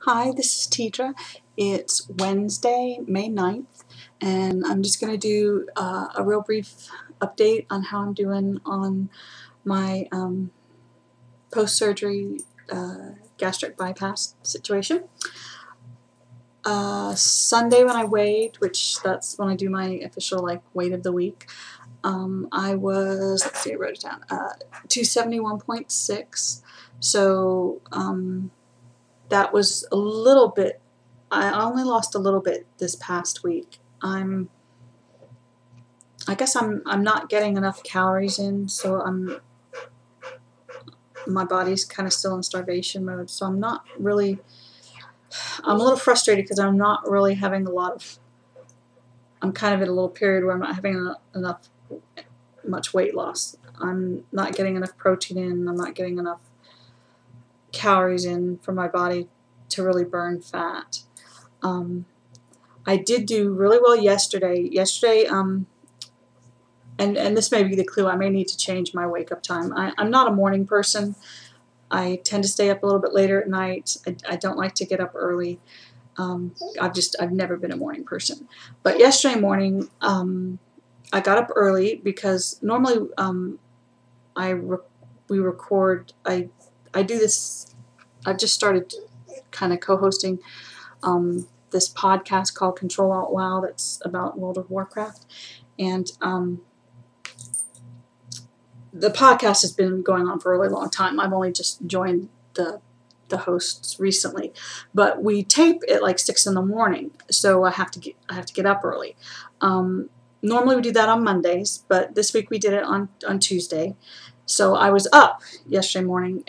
Hi, this is Tidra. It's Wednesday, May 9th, and I'm just going to do a real brief update on how I'm doing on my post-surgery gastric bypass situation. Sunday when I weighed, which that's when I do my official weight of the week, I was, let's see, I wrote it down, 271.6, so that was a little bit. I only lost a little bit this past week. I guess I'm not getting enough calories in, so my body's kind of still in starvation mode. So I'm not really. I'm a little frustrated because I'm not really having a lot of. I'm kind of in a little period where I'm not having much weight loss. I'm not getting enough protein in. I'm not getting enough calories in for my body to really burn fat. I did do really well yesterday. And this may be the clue. I may need to change my wake up time. I'm not a morning person. I tend to stay up a little bit later at night. I don't like to get up early. I've never been a morning person. But yesterday morning, I got up early because normally we record. I do this. I've just started kind of co-hosting this podcast called Control Alt WoW that's about World of Warcraft, and the podcast has been going on for a really long time. I've only just joined the hosts recently, but we tape at like 6 in the morning, so I have to get up early. Normally we do that on Mondays, but this week we did it on Tuesday. So I was up yesterday morning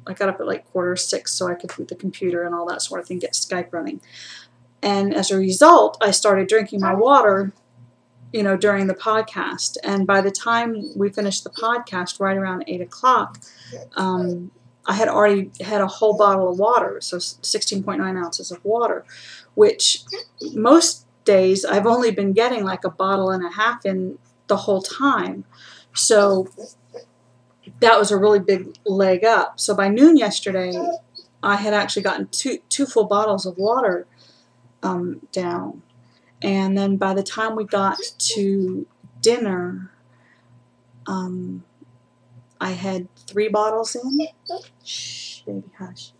I got up at like 5:45 so I could boot the computer and all that sort of thing, get Skype running. And as a result, I started drinking my water, during the podcast. And by the time we finished the podcast, right around 8 o'clock, I had already had a whole bottle of water, so 16.9 ounces of water, which most days I've only been getting like a bottle and a half in the whole time. So that was a really big leg up. So by noon yesterday, I had actually gotten two full bottles of water down. And then by the time we got to dinner, I had 3 bottles in. Shh, baby, hush.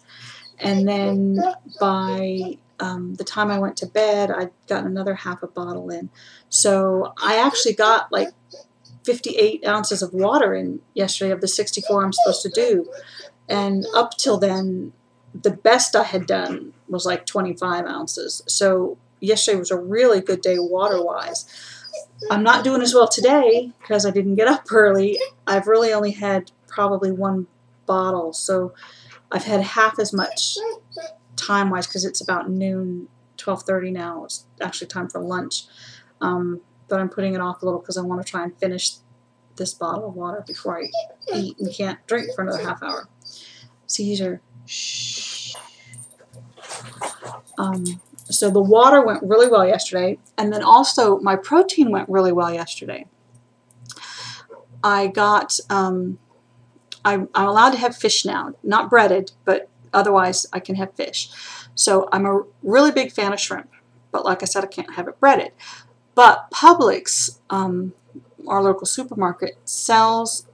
And then by the time I went to bed, I'd gotten another half a bottle in. So I actually got like 58 ounces of water in yesterday of the 64 I'm supposed to do. And up till then, the best I had done was like 25 ounces. So yesterday was a really good day water-wise. I'm not doing as well today because I didn't get up early. I've really only had probably 1 bottle. So I've had half as much time-wise because it's about noon, 12:30 now. It's actually time for lunch. But I'm putting it off a little because I want to try and finish this bottle of water before I eat and can't drink for another half hour. Caesar. Shh. So the water went really well yesterday, and then also my protein went really well yesterday. I got, I'm allowed to have fish now, not breaded, but otherwise I can have fish. So I'm a really big fan of shrimp, but like I said, I can't have it breaded. But Publix, our local supermarket, sells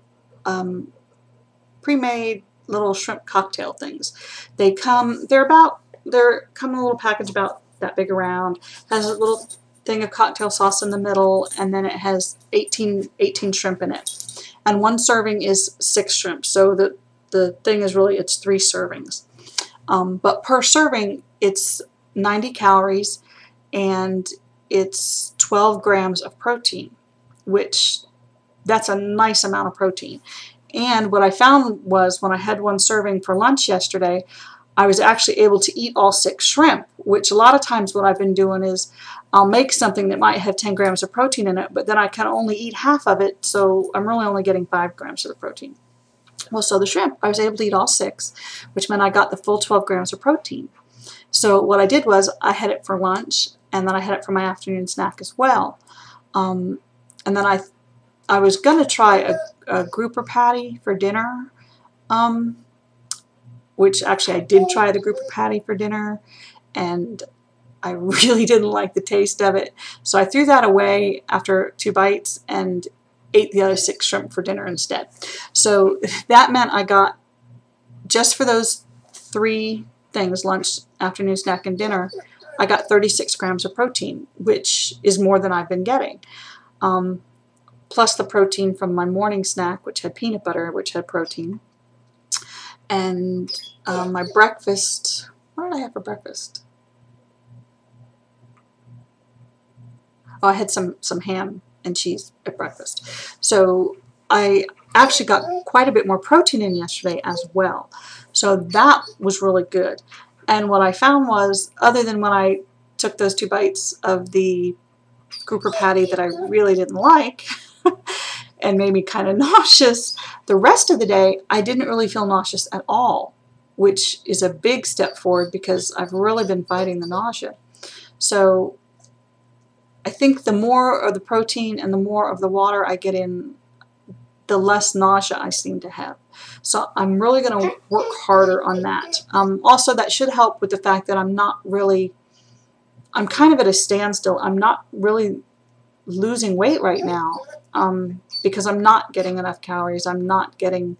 pre-made little shrimp cocktail things. They come in a little package about that big around, has a little thing of cocktail sauce in the middle, and then it has 18 shrimp in it. And 1 serving is 6 shrimp, so the thing is really, it's 3 servings. But per serving, it's 90 calories, and it's 12 grams of protein, which that's a nice amount of protein. And what I found was when I had 1 serving for lunch yesterday, I was actually able to eat all 6 shrimp, which a lot of times what I've been doing is I'll make something that might have 10 grams of protein in it, but then I can only eat half of it, so I'm really only getting 5 grams of the protein. Well, so the shrimp, I was able to eat all 6, which meant I got the full 12 grams of protein. So what I did was I had it for lunch, and then I had it for my afternoon snack as well. And then I was going to try a grouper patty for dinner, which actually I did try the grouper patty for dinner, and I really didn't like the taste of it. So I threw that away after 2 bites and ate the other 6 shrimp for dinner instead. So that meant I got, just for those 3 things, lunch, afternoon snack, and dinner, I got 36 grams of protein, which is more than I've been getting. Plus the protein from my morning snack, which had peanut butter, which had protein. And my breakfast, what did I have for breakfast? Oh, I had some ham and cheese at breakfast. So I actually got quite a bit more protein in yesterday as well. So that was really good. And what I found was, other than when I took those 2 bites of the grouper patty that I really didn't like and made me kind of nauseous, the rest of the day I didn't really feel nauseous at all, which is a big step forward because I've really been fighting the nausea. So I think the more of the protein and the more of the water I get in, the less nausea I seem to have. So I'm really going to work harder on that. Also, that should help with the fact that I'm kind of at a standstill. I'm not really losing weight right now because I'm not getting enough calories. I'm not getting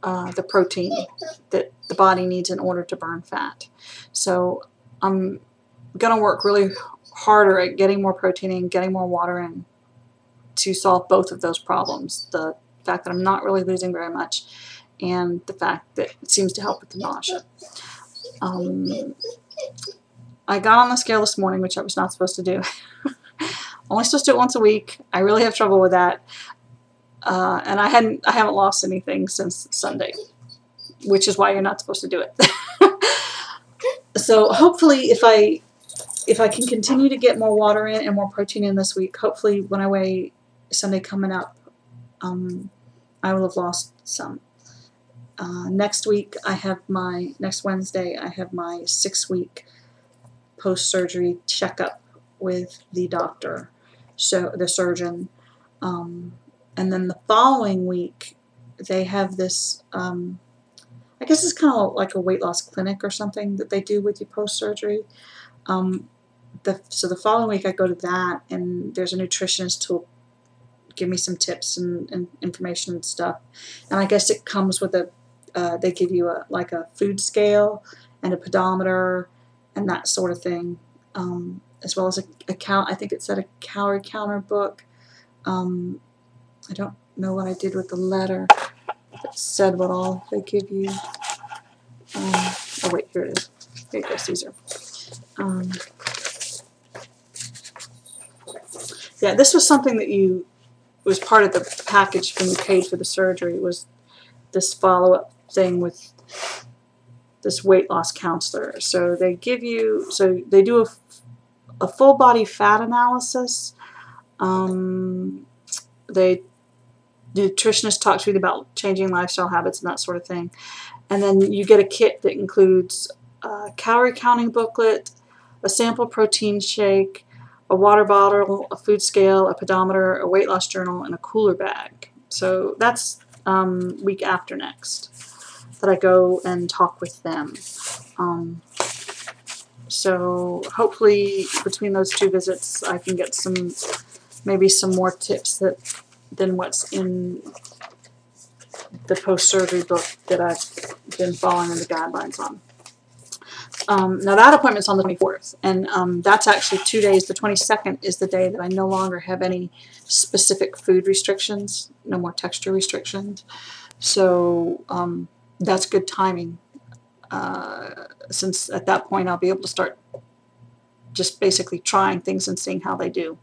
the protein that the body needs in order to burn fat. So I'm going to work really harder at getting more protein in, getting more water in, to solve both of those problems. The fact that I'm not really losing very much, and the fact that it seems to help with the nausea. I got on the scale this morning, which I was not supposed to do. Only supposed to do it once a week. I really have trouble with that. And I haven't lost anything since Sunday, which is why you're not supposed to do it. So hopefully if I can continue to get more water in and more protein in this week, hopefully when I weigh Sunday coming up, I will have lost some. Next Wednesday, I have my 6-week post-surgery checkup with the doctor, so the surgeon. And then the following week, they have this, I guess it's kind of like a weight loss clinic or something that they do with you post-surgery. So the following week I go to that, and there's a nutritionist who'll give me some tips and information and stuff. And I guess it comes with they give you like a food scale and a pedometer and that sort of thing, as well as I think it said a calorie counter book. I don't know what I did with the letter that said what all they give you. Oh wait, here it is. Here you go, Caesar. Yeah, this was something that was part of the package when you paid for the surgery, was this follow-up thing with this weight loss counselor. So they do a full body fat analysis. The nutritionist talks to you about changing lifestyle habits and that sort of thing. And then you get a kit that includes a calorie counting booklet, a sample protein shake, a water bottle, a food scale, a pedometer, a weight loss journal, and a cooler bag. So that's week after next that I go and talk with them. So hopefully between those 2 visits I can get maybe some more tips than what's in the post-surgery book that I've been following the guidelines on. Now that appointment's on the 24th, and that's actually 2 days. The 22nd is the day that I no longer have any specific food restrictions, no more texture restrictions. So that's good timing, since at that point I'll be able to start just basically trying things and seeing how they do.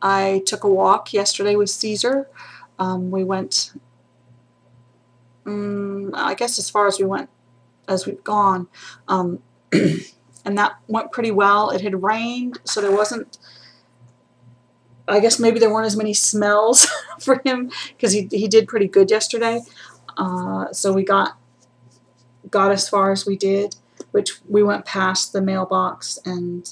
I took a walk yesterday with Caesar. We went, I guess as far as we've gone, and that went pretty well. It had rained, so there wasn't, I guess maybe there weren't as many smells for him, because he did pretty good yesterday. So we got as far as we did, which we went past the mailbox and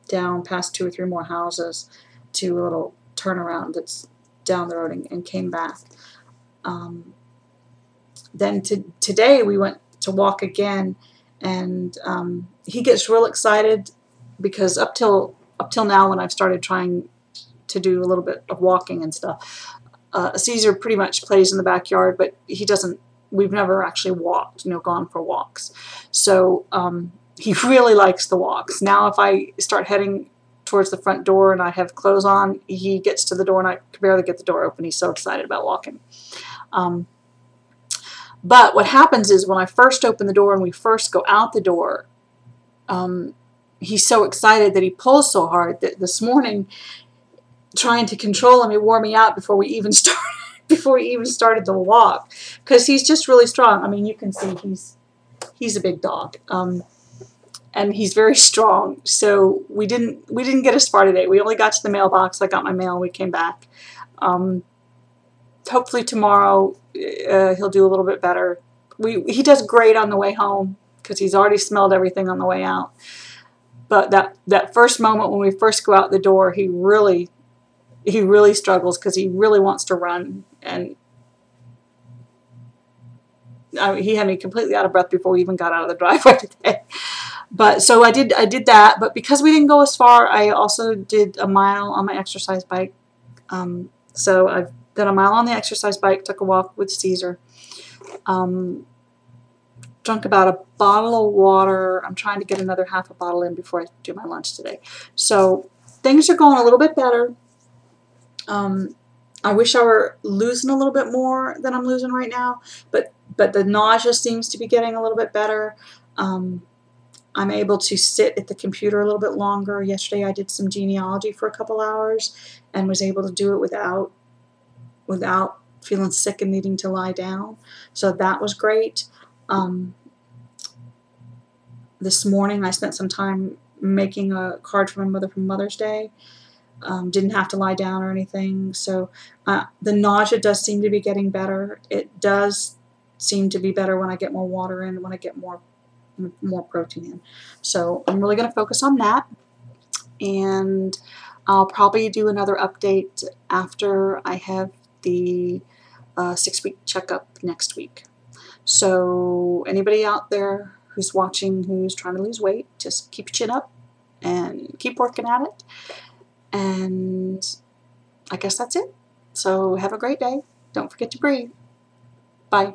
down past 2 or 3 more houses to a little turnaround that's down the road and came back. Then today we went to walk again, and he gets real excited because up till now, when I've started trying to do a little bit of walking and stuff, Caesar pretty much plays in the backyard, but he doesn't. We've never actually walked, gone for walks. So he really likes the walks. Now if I start heading towards the front door and I have clothes on, he gets to the door and I can barely get the door open. He's so excited about walking. But what happens is when I first open the door and we first go out the door, he's so excited that he pulls so hard that this morning, trying to control him, he wore me out before we even started the walk, because he's just really strong. I mean, you can see he's a big dog, and he's very strong. So we didn't get as far today. We only got to the mailbox. I got my mail and we came back. Hopefully tomorrow he'll do a little bit better. He does great on the way home because he's already smelled everything on the way out. But that first moment when we first go out the door, he really struggles because he really wants to run, and he had me completely out of breath before we even got out of the driveway today. But so I did that, but because we didn't go as far, I also did a mile on my exercise bike. So I've done a mile on the exercise bike, took a walk with Caesar, drunk about a bottle of water. I'm trying to get another half a bottle in before I do my lunch today. So things are going a little bit better. I wish I were losing a little bit more than I'm losing right now, but the nausea seems to be getting a little bit better. I'm able to sit at the computer a little bit longer. Yesterday I did some genealogy for a couple hours and was able to do it without feeling sick and needing to lie down. So that was great. This morning I spent some time making a card for my mother for Mother's Day. Didn't have to lie down or anything. So the nausea does seem to be getting better. It does seem to be better when I get more water in, when I get more protein in. So I'm really going to focus on that. And I'll probably do another update after I have the 6-week checkup next week. So anybody out there who's watching who's trying to lose weight, just keep your chin up and keep working at it. And I guess that's it. So have a great day. Don't forget to breathe. Bye.